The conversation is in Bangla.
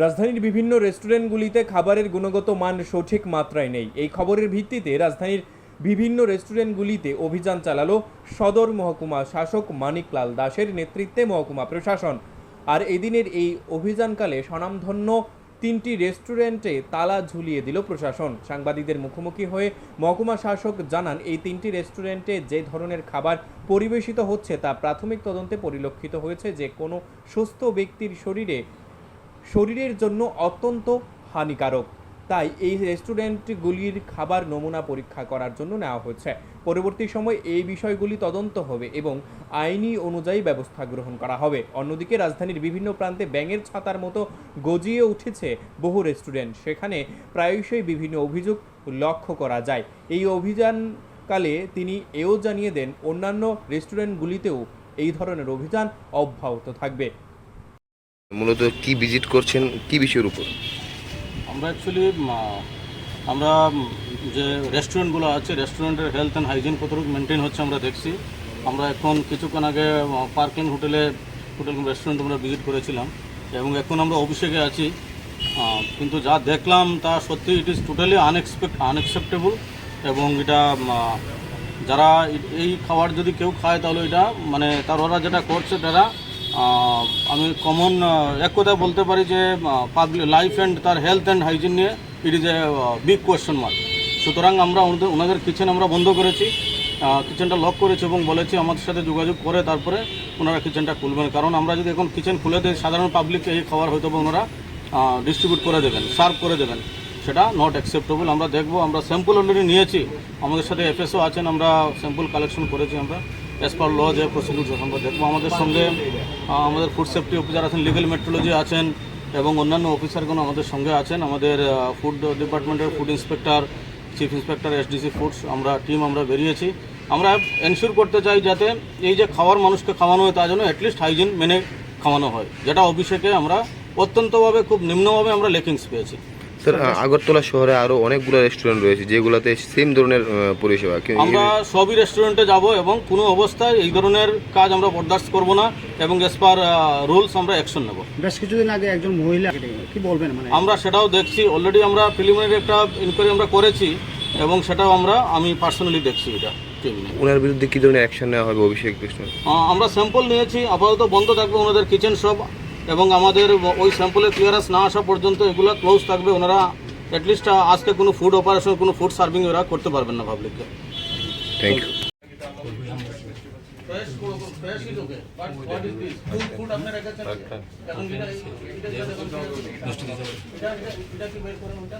রাজধানীর বিভিন্ন রেস্টুরেন্টগুলিতে খাবারের গুণগত মান সঠিক মাত্রায় নেই। এই খবরের ভিত্তিতে রাজধানীর বিভিন্ন রেস্টুরেন্টগুলিতে অভিযান চালালো সদর মহকুমা শাসক মানিকলাল দাসের নেতৃত্বে মহকুমা প্রশাসন। আর এদিনের এই অভিযানকালে স্বনামধন্য 3টি রেস্টুরেন্টে তালা ঝুলিয়ে দিল প্রশাসন। সাংবাদিকদের মুখোমুখি হয়ে মহকুমা শাসক জানান, এই 3টি রেস্টুরেন্টে যে ধরনের খাবার পরিবেশিত হচ্ছে তা প্রাথমিক তদন্তে পরিলক্ষিত হয়েছে যে কোনো সুস্থ ব্যক্তির শরীরের জন্য অত্যন্ত হানিকারক। তাই এই রেস্টুরেন্টগুলির খাবার নমুনা পরীক্ষা করার জন্য নেওয়া হয়েছে। পরবর্তী সময় এই বিষয়গুলি তদন্ত হবে এবং আইনি অনুযায়ী ব্যবস্থা গ্রহণ করা হবে। অন্যদিকে রাজধানীর বিভিন্ন প্রান্তে ব্যাঙের ছাতার মতো গজিয়ে উঠেছে বহু রেস্টুরেন্ট। সেখানে প্রায়শই বিভিন্ন অভিযোগ লক্ষ্য করা যায়। এই অভিযানকালে তিনি এও জানিয়ে দেন, অন্যান্য রেস্টুরেন্টগুলিতেও এই ধরনের অভিযান অব্যাহত থাকবে। মূলত কি ভিজিট করছেন, কি বিষয়ের উপর? আমরা অ্যাকচুয়ালি আমরা যে রেস্টুরেন্টগুলো আছে, রেস্টুরেন্টের হেলথ অ্যান্ড হাইজিন কতটুকু মেনটেন হচ্ছে আমরা দেখছি। আমরা এখন কিছুক্ষণ আগে পার্কল্যান্ড হোটেল রেস্টুরেন্ট আমরা ভিজিট করেছিলাম এবং এখন আমরা অভিষেকে আছি। কিন্তু যা দেখলাম তা সত্যি ইট ইজ টোটালি আনএক্সেপ্টেবল এবং এটা যারা এই খাবার যদি কেউ খায় তাহলে এটা মানে ওরা যেটা করছে তারা আমি কমন এক কথায় বলতে পারি যে পাবলিক লাইফ অ্যান্ড তার হেলথ অ্যান্ড হাইজিন নিয়ে it is a big question mark. সুতরাং আমরা ওনাদের কিচেন আমরা বন্ধ করেছি, কিচেনটা লক করেছি এবং বলেছি আমাদের সাথে যোগাযোগ করে তারপরে ওনারা কিচেনটা খুলবেন। কারণ আমরা যদি এখন কিচেন খুলে দিই, সাধারণ পাবলিককে এই খাবার হয়তো ওনারা ডিস্ট্রিবিউট করে দেবেন, সার্ভ করে দেবেন, সেটা নট অ্যাকসেপ্টেবল। আমরা দেখবো, আমরা স্যাম্পল অলরেডি নিয়েছি, আমাদের সাথে এফএসও আছেন, আমরা স্যাম্পল কালেকশন করেছি। আমরা অ্যাজ পার ল যে প্রসিডিউর আমরা দেখবো। আমাদের সঙ্গে আমাদের ফুড সেফটি অফিসার আছেন, লিগ্যাল মেট্রোলজি আছেন এবং অন্যান্য অফিসারগণ আমাদের সঙ্গে আছেন। আমাদের ফুড ডিপার্টমেন্টের food inspector, chief inspector, SDC foods আমরা টিম আমরা বেরিয়েছি। আমরা এনশিওর করতে চাই যাতে এই যে খাওয়ার মানুষকে খাওয়ানো হয় তার জন্য অ্যাটলিস্ট হাইজিন মেনে খাওয়ানো হয়, যেটা অভিষেকে আমরা অত্যন্তভাবে খুব নিম্নভাবে আমরা লেকিংস পেয়েছি। স্যার, আগরতলা শহরে আরও অনেকগুলো রেস্টুরেন্ট রয়েছে যেগুলোতে সেম ধরনের পরিষেবা। আমরা সবই রেস্টুরেন্টে যাব এবং কোনো অবস্থায় এই ধরনের কাজ আমরা বরদাস্ত করব না এবং এস পার রুলস আমরা অ্যাকশন নেব। বেশ কিছুদিন আগে একজন মহিলা, কি বলবেন? মানে আমরা সেটাও দেখছি, অলরেডি আমরা প্রিলিমিনারি একটা ইনকোয়ারি আমরা করেছি এবং সেটাও আমি পার্সোনালি দেখছি। এটা ওনার বিরুদ্ধে কী ধরনের অ্যাকশন নেওয়া হবে? অভিষেক আমরা স্যাম্পল নিয়েছি, আপাতত বন্ধ থাকবে ওনাদের কিচেন সব এবং আমাদের ওই স্যাম্পলের ক্লিয়ারেন্স না আসা পর্যন্ত এগুলো ক্লোজ থাকবে। ওনারা অ্যাটলিস্ট আজকে কোনো ফুড অপারেশন, কোনো ফুড সার্ভিং ওরা করতে পারবেন না পাবলিককে। Thank you. এটা কি বের করেন ওটা?